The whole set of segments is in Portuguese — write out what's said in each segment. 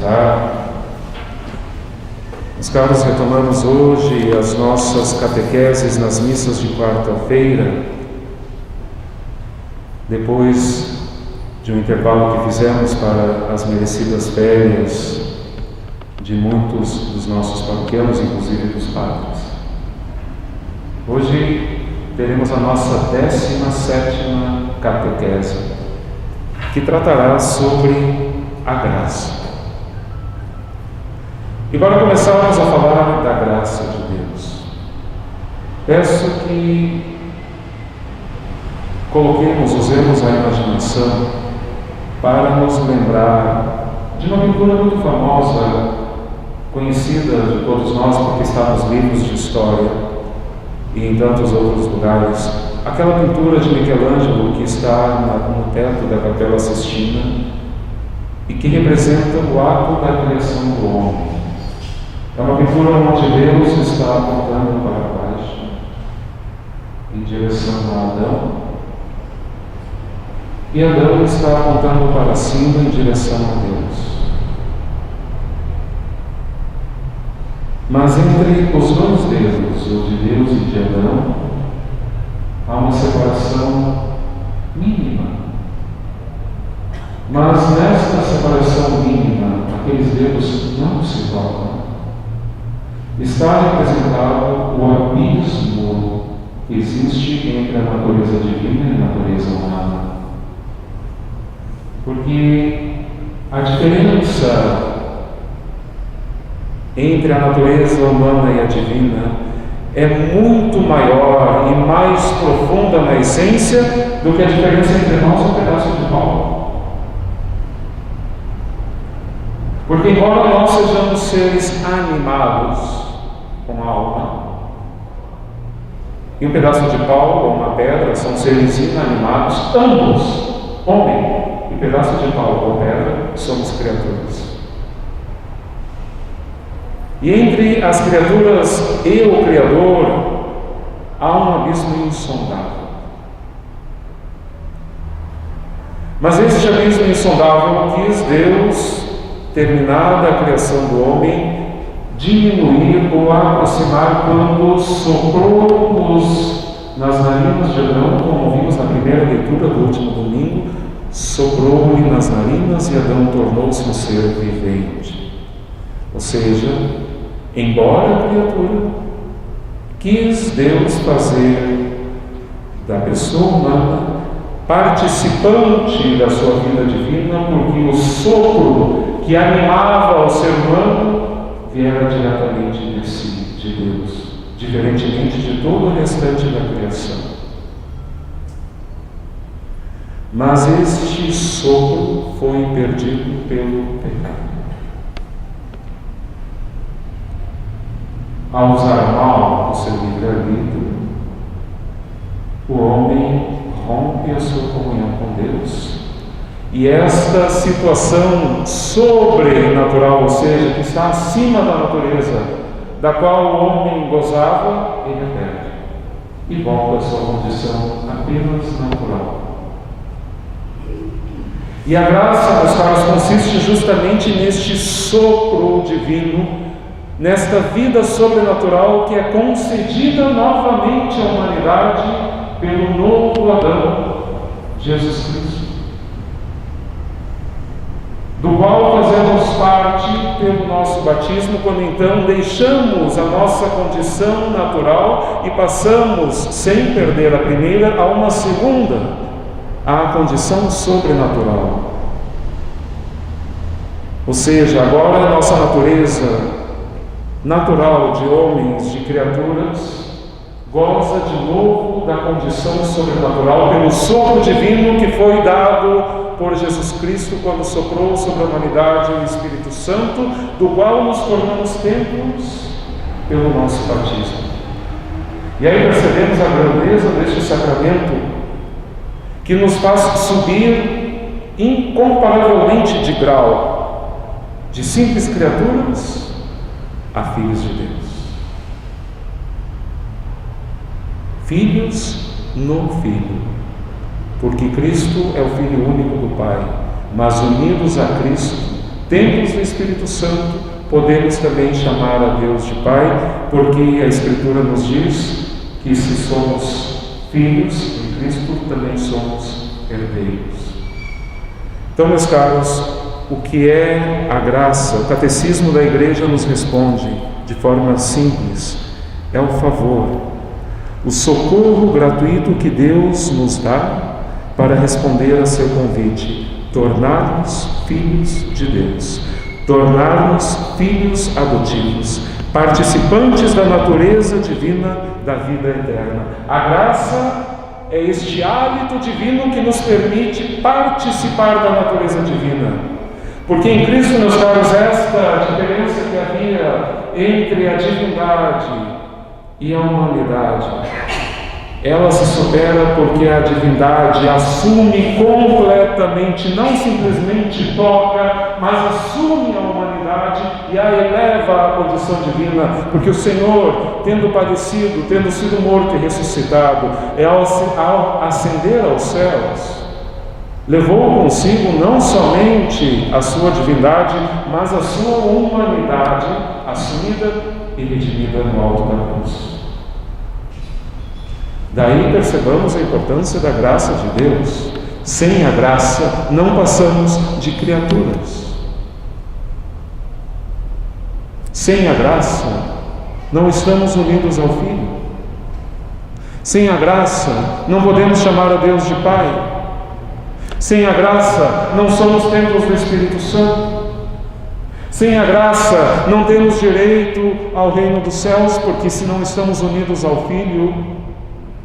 sentar. Meus caros, retomamos hoje as nossas catequeses nas missas de quarta-feira, depois de um intervalo que fizemos para as merecidas férias de muitos dos nossos paroquianos, inclusive dos padres. Hoje teremos a nossa 17ª catequese, que tratará sobre a graça. E para começarmos a falar da graça de Deus, peço que usemos a imaginação para nos lembrar de uma pintura muito famosa, conhecida de todos nós porque está nos livros de história e em tantos outros lugares, aquela pintura de Michelangelo que está no teto da Capela Sistina e que representa o ato da criação do homem. É uma pintura onde Deus está apontando para baixo, em direção a Adão, e Adão está apontando para cima, em direção a Deus. Mas entre os dois dedos, o de Deus e de Adão, há uma separação mínima. Mas nesta separação mínima, aqueles dedos não se tocam. Está representado o abismo que existe entre a natureza divina e a natureza humana. Porque a diferença entre a natureza humana e a divina é muito maior e mais profunda na essência do que a diferença entre nós e um pedaço de pau. Porque embora nós sejamos seres animados com alma, e um pedaço de pau ou uma pedra são seres inanimados, ambos, homem e pedaço de pau ou pedra, somos criaturas. E entre as criaturas e o Criador há um abismo insondável. Mas este abismo insondável quis Deus, terminada a criação do homem, diminuir ou aproximar quando soprou-nos nas narinas de Adão, como vimos na primeira leitura do último domingo, soprou-lhe nas narinas e Adão tornou-se um ser vivente. Ou seja, embora a criatura, quis Deus fazer da pessoa humana participante da sua vida divina, porque o sopro que animava o ser humano viera diretamente de si, de Deus, diferentemente de todo o restante da criação. Mas este sopro foi perdido pelo pecado. Ao usar mal o seu livre-arbítrio, o homem rompe a sua comunhão com Deus. E esta situação sobrenatural, ou seja, que está acima da natureza, da qual o homem gozava, ele perde e volta à sua condição apenas natural. E a graça, meus caros, consiste justamente neste sopro divino, nesta vida sobrenatural que é concedida novamente à humanidade pelo novo Adão, Jesus Cristo, do qual fazemos parte pelo nosso batismo, quando então deixamos a nossa condição natural e passamos, sem perder a primeira, a uma segunda, a condição sobrenatural. Ou seja, agora a nossa natureza natural de homens, de criaturas, goza de novo da condição sobrenatural pelo sopro divino que foi dado por Jesus Cristo quando soprou sobre a humanidade o Espírito Santo, do qual nos tornamos templos pelo nosso batismo. E aí percebemos a grandeza deste sacramento, que nos faz subir incomparavelmente de grau, de simples criaturas a filhos de Deus. Filhos no Filho, porque Cristo é o Filho único do Pai, mas unidos a Cristo, templos do Espírito Santo, podemos também chamar a Deus de Pai, porque a Escritura nos diz que se somos filhos em Cristo, também somos herdeiros. Então, meus caros, o que é a graça? O Catecismo da Igreja nos responde de forma simples: é o favor, o socorro gratuito que Deus nos dá para responder a seu convite, tornar-nos filhos de Deus, tornar-nos filhos adotivos, participantes da natureza divina da vida eterna. A graça é este hálito divino que nos permite participar da natureza divina. Porque em Cristo, meus caros, esta diferença que havia entre a divindade e a humanidade, ela se supera porque a divindade assume completamente, não simplesmente toca, mas assume a humanidade e a eleva à condição divina, porque o Senhor, tendo padecido, tendo sido morto e ressuscitado, ao ascender aos céus, levou consigo não somente a sua divindade, mas a sua humanidade, assumida e redimida no alto da cruz. Daí percebamos a importância da graça de Deus. Sem a graça, não passamos de criaturas. Sem a graça, não estamos unidos ao Filho. Sem a graça, não podemos chamar a Deus de Pai. Sem a graça, não somos templos do Espírito Santo. Sem a graça, não temos direito ao reino dos céus, porque se não estamos unidos ao Filho,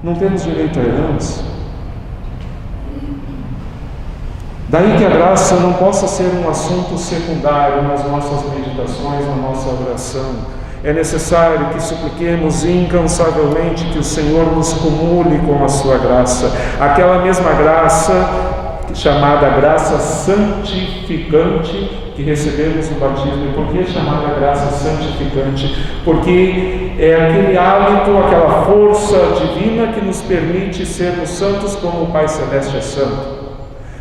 não temos direito à herança. Daí que a graça não possa ser um assunto secundário nas nossas meditações, na nossa oração. É necessário que supliquemos incansavelmente que o Senhor nos cumule com a sua graça, aquela mesma graça chamada graça santificante que recebemos no batismo. E por que chamada graça santificante? Porque é aquele hálito, aquela força divina que nos permite sermos santos como o Pai Celeste é santo,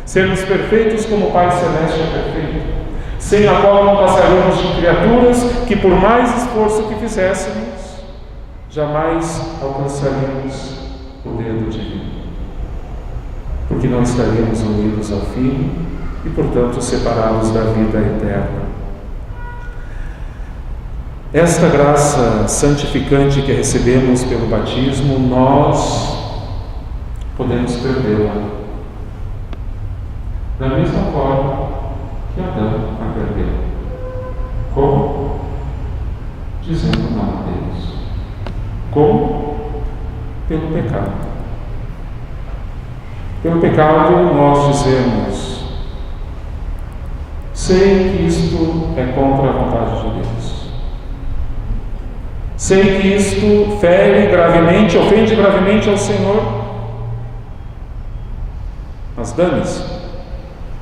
sermos perfeitos como o Pai Celeste é perfeito, sem a qual não passaríamos de criaturas que, por mais esforço que fizéssemos, jamais alcançaríamos o dedo divino, porque não estaríamos unidos ao Filho e, portanto, separados da vida eterna. Esta graça santificante que recebemos pelo batismo, nós podemos perdê-la, da mesma forma que Adão a perdeu. Como? Dizendo não a Deus. Como? Pelo pecado. Pelo pecado nós dizemos: sei que isto é contra a vontade de Deus. Sei que isto fere gravemente, ofende gravemente ao Senhor. Mas dane-se,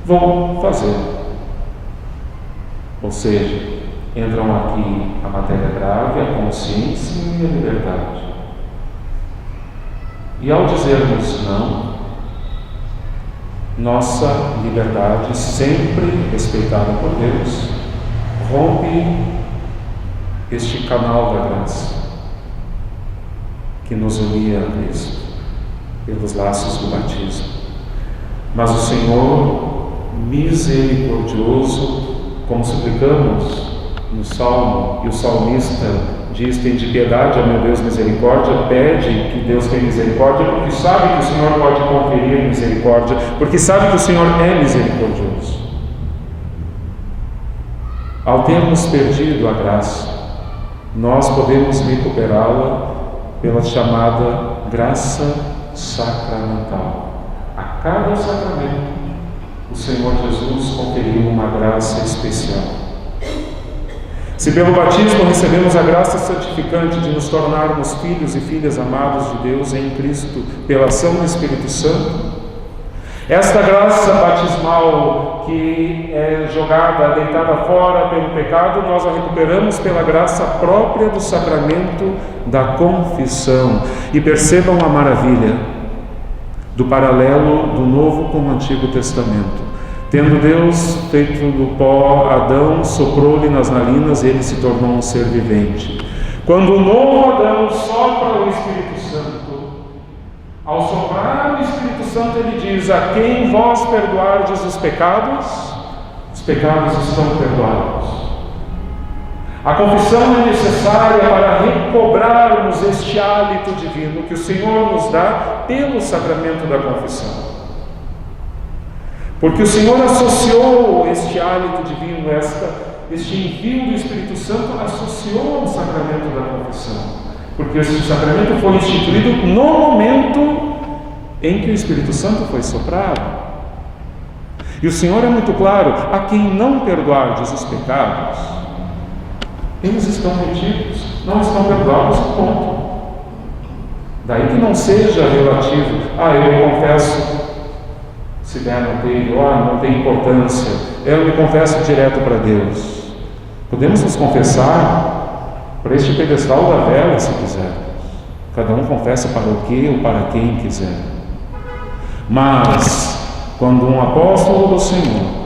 vou fazer. Ou seja, entram aqui a matéria grave, a consciência e a liberdade. E ao dizermos não, nossa liberdade, sempre respeitada por Deus, rompe este canal da graça que nos unia a Cristo pelos laços do batismo. Mas o Senhor, misericordioso, como suplicamos no Salmo, e o salmista diz: tende piedade, ó meu Deus, misericórdia, pede que Deus tenha misericórdia, porque sabe que o Senhor pode conferir misericórdia, porque sabe que o Senhor é misericordioso. Ao termos perdido a graça, nós podemos recuperá-la pela chamada graça sacramental. A cada sacramento, o Senhor Jesus conferiu uma graça especial. Se pelo batismo recebemos a graça santificante de nos tornarmos filhos e filhas amados de Deus em Cristo pela ação do Espírito Santo, esta graça batismal que é jogada, deitada fora pelo pecado, nós a recuperamos pela graça própria do sacramento da confissão. E percebam a maravilha do paralelo do Novo com o Antigo Testamento. Tendo Deus feito do pó Adão, soprou-lhe nas narinas, ele se tornou um ser vivente. Quando o novo Adão sopra o Espírito Santo, ao soprar o Espírito Santo, ele diz: a quem vós perdoardes os pecados estão perdoados. A confissão é necessária para recobrarmos este hálito divino que o Senhor nos dá pelo sacramento da confissão. Porque o Senhor associou este hálito divino, este envio do Espírito Santo, associou ao sacramento da confissão. Porque este sacramento foi instituído no momento em que o Espírito Santo foi soprado. E o Senhor é muito claro: a quem não perdoardes os pecados, eles estão retidos, não estão perdoados, ponto. Daí que não seja relativo: eu me confesso, se der não tem, não tem importância, eu me confesso direto para Deus. Podemos nos confessar para este pedestal da vela, se quisermos. Cada um confessa para o que ou para quem quiser. Mas, quando um apóstolo do Senhor,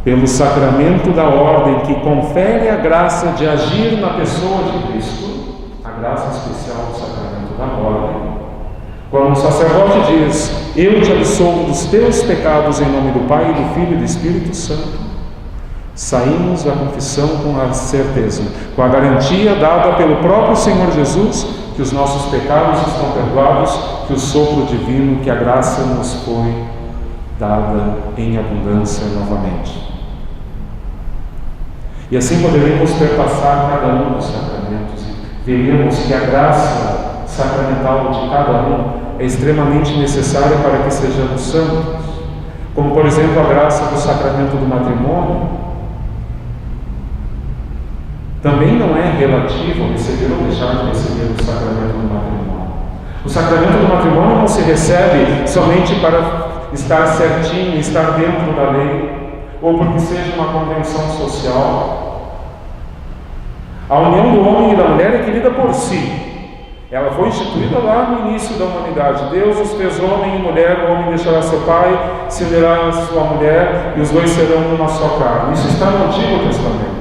pelo sacramento da ordem que confere a graça de agir na pessoa de Cristo, a graça especial do sacramento da ordem, quando o sacerdote diz: eu te absolvo dos teus pecados em nome do Pai, do Filho e do Espírito Santo, saímos da confissão com a certeza, com a garantia dada pelo próprio Senhor Jesus, que os nossos pecados estão perdoados, que o sopro divino, que a graça nos foi dada em abundância novamente. E assim poderemos perpassar cada um dos sacramentos e veremos que a graça sacramental de cada um é extremamente necessária para que sejamos santos, como por exemplo a graça do sacramento do matrimônio. Também não é relativo receber ou deixar de receber o sacramento do matrimônio. O sacramento do matrimônio não se recebe somente para estar certinho, estar dentro da lei, ou porque seja uma convenção social. A união do homem e da mulher é querida por si. Ela foi instituída lá no início da humanidade. Deus os fez homem e mulher, o homem deixará seu pai, se unirá a sua mulher, e os dois serão uma só carne. Isso está no Antigo Testamento.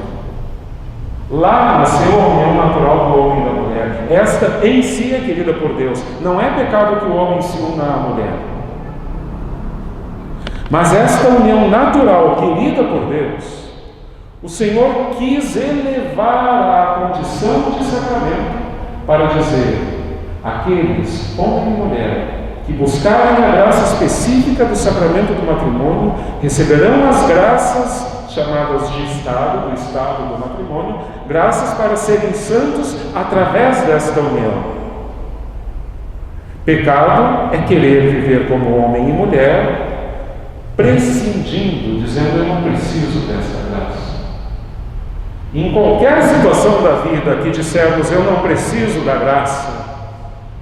Lá nasceu a união natural do homem e da mulher. Esta em si é querida por Deus. Não é pecado que o homem se una à mulher. Mas esta união natural, querida por Deus, o Senhor quis elevar à condição de sacramento, para dizer: aqueles, homem e mulher, que buscarem a graça específica do sacramento do matrimônio, receberão as graças chamadas de estado, do estado do matrimônio, graças para serem santos através desta união. Pecado é querer viver como homem e mulher, prescindindo, dizendo: eu não preciso desta graça. Em qualquer situação da vida que dissermos: eu não preciso da graça,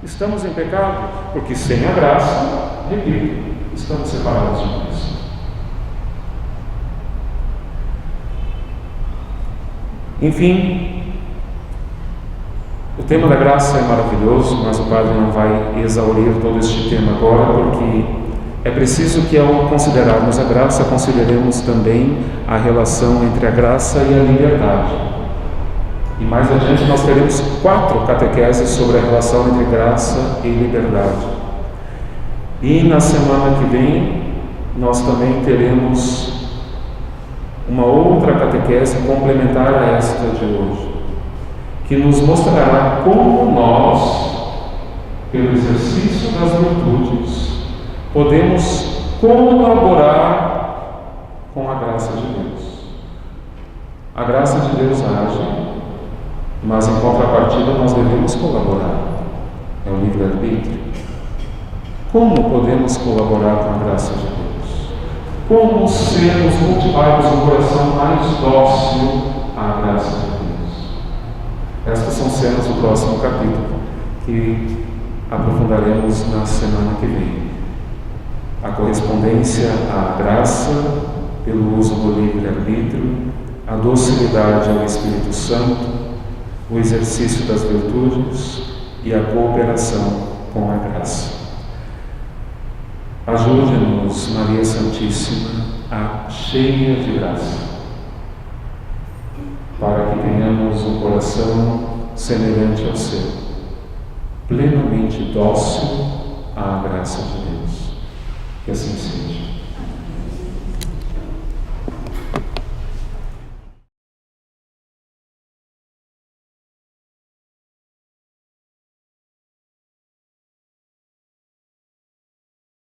estamos em pecado, porque sem a graça, repito, estamos separados de Cristo. Enfim, o tema da graça é maravilhoso, mas o Padre não vai exaurir todo este tema agora, porque é preciso que, ao considerarmos a graça, consideremos também a relação entre a graça e a liberdade. E mais adiante nós teremos 4 catequeses sobre a relação entre graça e liberdade. E na semana que vem nós também teremos uma outra catequese complementar a esta de hoje, que nos mostrará como nós, pelo exercício das virtudes, podemos colaborar com a graça de Deus. A graça de Deus age, mas em contrapartida nós devemos colaborar. É o livre-arbítrio. Como podemos colaborar com a graça de Deus? Como sermos motivados um coração mais dócil à graça de Deus? Estas são cenas do próximo capítulo, que aprofundaremos na semana que vem. A correspondência à graça pelo uso do livre-arbítrio, a docilidade ao Espírito Santo, o exercício das virtudes e a cooperação com a graça. Ajude-nos, Maria Santíssima, a cheia de graça, para que tenhamos um coração semelhante ao seu, plenamente dócil à graça de Deus. Que assim seja.